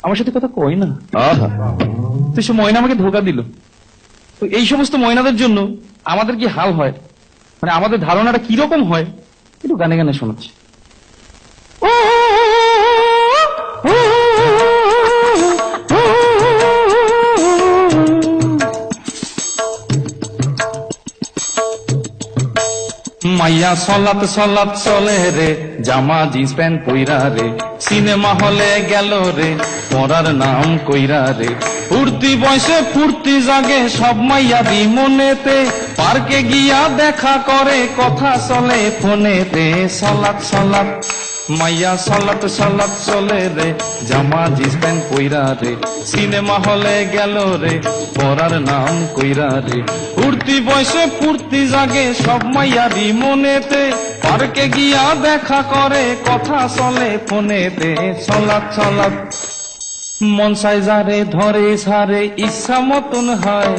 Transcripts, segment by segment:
আমার সাথে কথা কয় না। তো সে ময়না আমাকে ধোকা দিল। তো এই সমস্ত ময়নাদের জন্য আমাদের কি হাল হয়, মানে আমাদের ধারণাটা কিরকম হয়, একটু গানে গানে শোনাচ্ছি। মাইয়া সলাত সলাত চলে রে, জামা জিন্স প্যান্ট পইরা রে, সিনেমা হলে গেল রে, পড়ার নাম কইরা রে। ফুর্তি বয়সে ফুর্তি জাগে সব মাইয়াদি মনেতে, পার্কে গিয়া দেখা করে কথা চলে ফোনেতে। সলাত সলাত মাইয়া সলাত সলাত চলে রে, জামা জিন্স প্যান্ট পইরা রে, সিনেমা হলে গেল রে, পড়ার নাম কইরা রে। ফুর্তি বয়সে ফুর্তি জাগে সব মাইয়াদি মনেতে, পার্কে গিয়া দেখা করে কথা চলে ফোনেতে। সলাত সলাত মন চাই যারে ধরে সারে ইচ্ছা মতন হয়,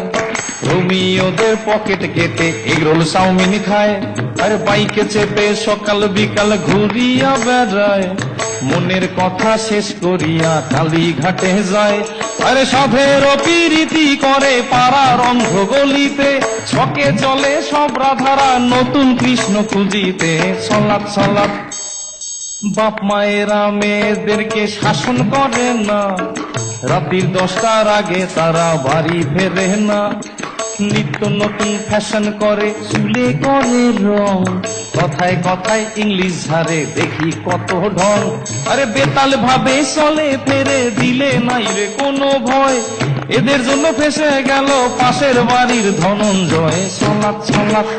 রোমিওদের পকেট কেটে এগরোল চাউমিন খায়, আর বাইকে চেপে সকাল বিকাল ঘুরিয়া বেড়ায়, মনের কথা শেষ করিয়া কালীঘাটে যায়। আরে সাধের পিরিতি করে পাড়ার অন্ধ গলিতে, ছকে চলে সব রাধারা নতুন কৃষ্ণ খুঁজিতে। সলাত সলাত বাপ মায়েরা মেয়েদেরকে শাসন করে না, রাত্রির 10টার আগে তারা বাড়ি ফেরে না, নিত্য নতুন ফ্যাশন করে চুলে করে রং, কথায় কথায় ইংলিশ ঝাড়ে দেখি কত ঢং। আরে বেতাল ভাবে চলে ফেরে দিলে নাই রে কোনো ভয়, এদের জন্য ফেসে গেল পাশের বাড়ির ধনঞ্জয়। সলাত সলাত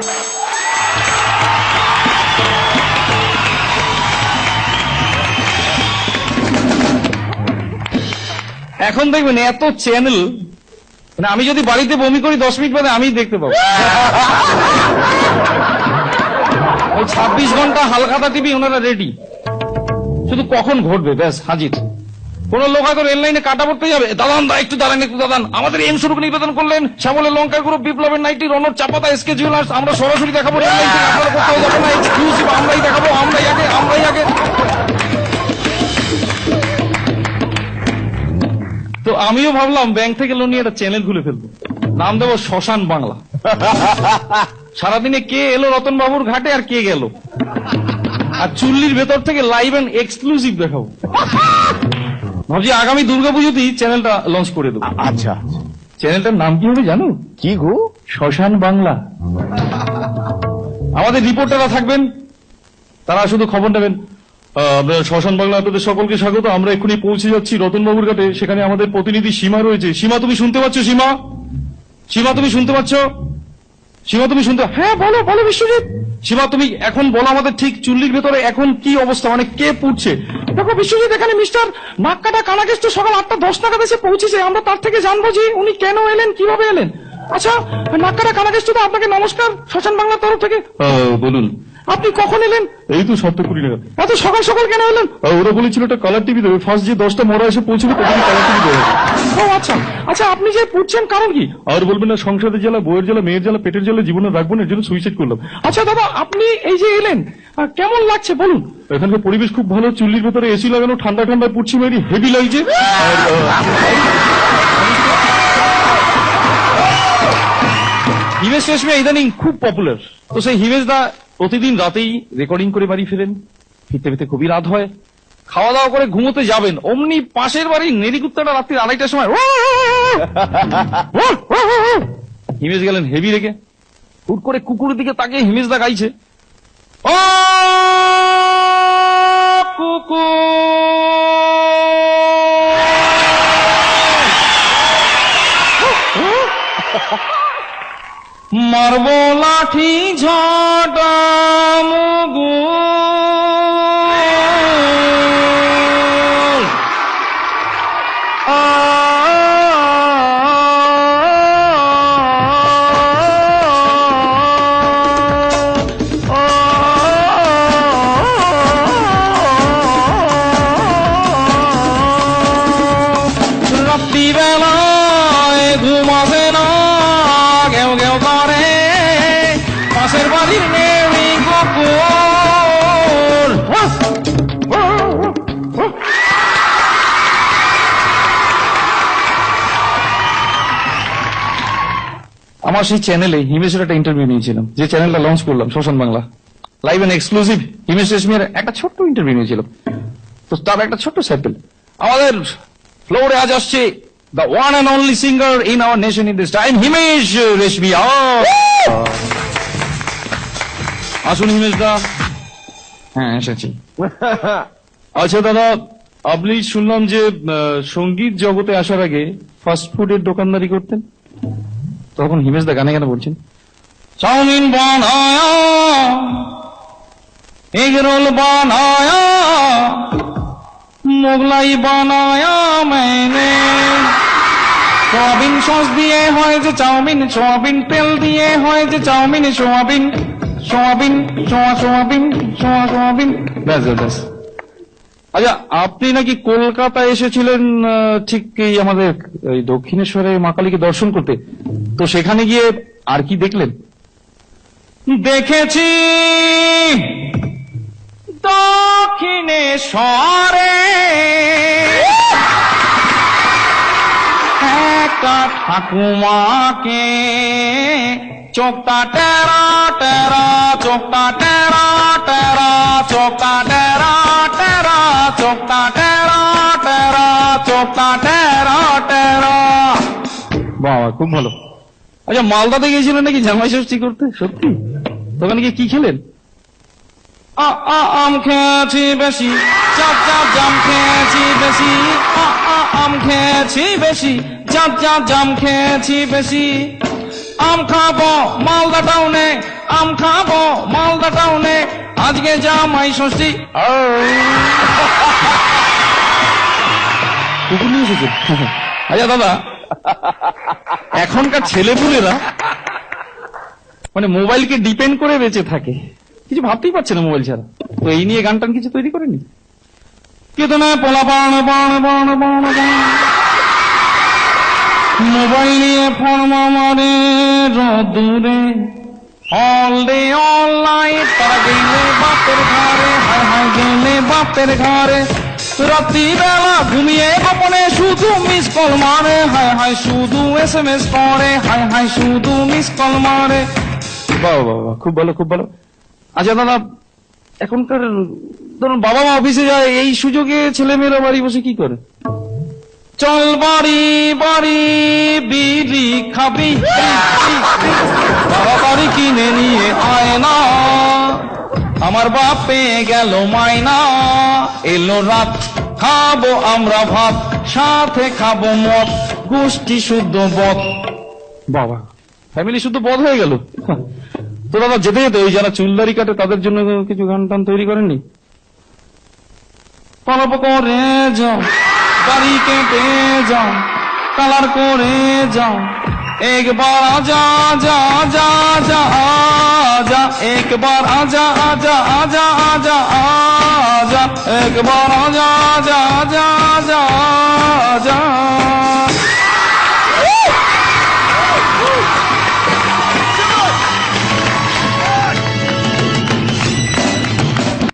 এখন দেখবেন এত চ্যানেল, মানে আমি যদি বাড়িতে বমি করি 10 মিনিট বাদে আমি দেখতে পাবো। ওই 26 ঘন্টা হালখাতা টিভি ওনারা রেডি, শুধু কখন ঘটবে ব্যাস হাজির। কোন লোক হয়তো রেল লাইনে কাটা পড়তে যাবে, দাদান দা একটু দাঁড়ান একটু দাদান, আমাদের এম স্বরূপ নিবেদন করলেন শ্যামলের লঙ্কা গ্রুপ, বিপ্লবের নাইটি, রনর চাপাতা, এসকে জুয়েলার্স, আমরা সরাসরি দেখাবো রেল লাইন থেকে, আপনারা কোথাও যাবেন না, এক্সক্লুসিভ আমরাই দেখাবো, আমরাই আগে আমরাই আগে। তো আমিও ভাবলাম ব্যাংক থেকে লোন নিয়ে একটা চ্যানেল খুলে ফেলবো, নাম দেবো শ্মশান বাংলা। সারাদিনে কে এলো রতন বাবুর ঘাটে আর কে গেল, আর চুল্লির ভেতর থেকে লাইভ এন্ড এক্সক্লুসিভ দেখাবো। ভাবছি আগামী দুর্গাপুজোতেই চ্যানেলটা লঞ্চ করে দেবো। আচ্ছা, চ্যানেলটার নাম কি হবে জানো? কি গো? শ্মশান বাংলা। আমাদের রিপোর্টাররা থাকবেন, তারা শুধু খবর নেবেন। শ্মশান বাংলা আপনাদের সকলকে স্বাগত, আমরা এক্ষুনি পৌঁছে যাচ্ছি রতনবাবুর ঘাটে, সেখানে আমাদের প্রতিনিধি সীমা রয়েছে। সীমা তুমি শুনতে পাচ্ছ? সীমা, সীমা তুমি শুনতে পাচ্ছ? সীমা তুমি শুনতে? হ্যাঁ বলো বলো বিশ্বজিৎ। সীমা তুমি এখন বলো আমাদের ঠিক চুল্লির ভেতরে এখন কি অবস্থা, মানে কে পুড়ছে? দেখো বিশ্বজিৎ, এখানে মিস্টার নাককাটা কানাকেষ্ট সকাল 8:10 নাগাদ এসে পৌঁছেছে, আমরা তার থেকে জানবো যে উনি কেন এলেন, কিভাবে এলেন। আচ্ছা নাককাটা কানাকেষ্ট, আপনাকে নমস্কার শ্মশান বাংলার তরফ থেকে। বলুন আপনি কখন এলেন? এই তো 7:20 নাগাদ। এত সকাল সকাল কেন এলেন? ওরা বলেছিল একটা কালার টিভি দেবে, ফার্স্ট যে 10টা মরা এসে পৌঁছবে তখন কালার টিভি দেবে। ও আচ্ছা আচ্ছা, আপনি যে পুড়ছেন কারণ কি? আর বলবেন না, সংসারের জ্বালা, বইয়ের জ্বালা, মেয়ের জ্বালা, পেটের জ্বালা জীবনে রাখবো না, এর জন্য সুইসাইড করলাম। আচ্ছা দাদা, আপনি এই যে এলেন কেমন লাগছে বলুন? এখানকার পরিবেশ খুব ভালো, চুল্লির ভেতরে এসি লাগানো, ঠান্ডা ঠান্ডা পুড়ছি, মেরি হেভি লাগছে। হিমেশ রেশমিয়া ইদানিং খুব পপুলার, তো সেই হিমেশ দা প্রতিদিন রাতেই রেকর্ডিং করে বাড়ি ফিরেন, ফিরতে ফিরতে খুবই রাত হয়, খাওয়া দাওয়া করে ঘুমোতে যাবেন, অমনি পাশের বাড়ির নেড়িকুত্তাটা রাত্রি 2:30টার সময় হিমেশ গেলেন হেভি রেখে, হুট করে কুকুরের দিকে তাকিয়ে হিমেশ দা গাইছে, ও কুকুর মারবো লাঠি ঝাঁটা মুগুর, রাত্রিবেলায় ঘুম আসে না, ঘেউ ঘেউ করে পাশের বাড়ির মেয়ে কুকুর। আমার সেই চ্যানেলে হিমেশের একটা ইন্টারভিউ নিয়েছিলাম, যে চ্যানেলটা লঞ্চ করলাম শ্মশান Bangla, live and exclusive. Himesh রেশমিয়ার একটা ছোট্ট ইন্টারভিউ নিয়েছিলাম, তো তার একটা ছোট্ট স্যাম্পল। আমাদের ফ্লোরে আজ আসছে the one and only singer in our nation in this time, Himesh Reshammiya. আসুন হিমেশ দা। হ্যাঁ এসেছি। আচ্ছা দাদা, আপনি শুনলাম যে সঙ্গীত জগতে আসার আগে ফাস্ট ফুডের দোকানদারি করতেন, তখন হিমেশ দা গানে গানে বলছেন, চাউমিন বানায়া, এগ রোল বানায়া, মোগলাই বানায়া मैंने, সোয়াবিন সস দিয়ে হয় যে চাউমিন, সোয়াবিন তেল দিয়ে হয় যে chow mein, soybean soybean soybean soybean. ব্যাস। আচ্ছা, আপনি নাকি কলকাতা এসেছিলেন ঠিক এই আমাদের এই দক্ষিণেশ্বরে মা কালীকে দর্শন করতে, তো সেখানে গিয়ে আর কি দেখলেন? দেখেছি দক্ষিণেশ্বরে একটা ঠাকুমাকে, চোখটা টেরা টেরা, চোখটা টেরা টেরা, চোখটা টেরা টেরা, চোখটা টেরা টেরা, চোখটা টেরা টেরা। বাবা খুব ভালো। আচ্ছা, মালদাতে গিয়েছিলেন নাকি জামাই ষষ্ঠী করতে? সত্যি? তখন গিয়ে কি খেলেন? আম খেয়েছি বেশি, চাপ চাপ জাম খেয়েছি বেশি, আম খেয়েছি বেশি, চাপ চাপ জাম খেয়েছি বেশি। আম খাবো মালদা টাউনে, আম খাবো মালদা টাউনে, আজকে জামাই ষষ্ঠী। কুকুর নিয়ে এসেছে। আচ্ছা দাদা, এখনকার ছেলেপুলেরা মানে মোবাইলকে ডিপেন্ড করে বেঁচে থাকে, কিছু ভাবতেই পারছে না মোবাইল ছাড়া। তো এই নিয়ে গান টান কিছু তৈরি করেনি? কেতনা পোলা বাণ বাণ বাণ বাণ বাণ, মোবাইল নিয়ে ফর্মা মারে রোদুরে, অল ডে অল নাইট, তারা গেলে বাপের ঘরে, হায় হায় গেলে বাপের ঘরে, রাত্রি বেলা ঘুমিয়ে গোপনে শুধু মিস কল মারে, হায় হায় শুধু SMS করে, হায় হায় শুধু মিস কল মারে। বাবা বাবা, খুব ভালো খুব ভালো। আচ্ছা দাদা, এখনকার ধরুন বাবা মা অফিসে যায়, এই সুযোগে ছেলেমেয়েরা বাড়ি বসে কি করে? চল বাড়ি বাড়ি বিড়ি খাবি, তাড়াতাড়ি কিনে নিয়ে আয় না, আমার বাপ পেয়ে গেল মাইনা, এলো রাত খাবো আমরা ভাত, সাথে খাবো মদ, গোষ্ঠী শুদ্ধ বদ। বাবা, ফ্যামিলি শুদ্ধ বদ হয়ে গেল। তো দাদা, যেতে যেতে ওই যারা চুলদারি কাটে তাদের জন্য কিছু গান টান তৈরি করেননি? পলপ করে যাও, দাড়ি কেটে যাও, কালার করে যাও, একবার আজা আজা আজা আজা আজা, একবার আজা আজা আজা আজা আজা, একবার আজা আজা আজা আজা।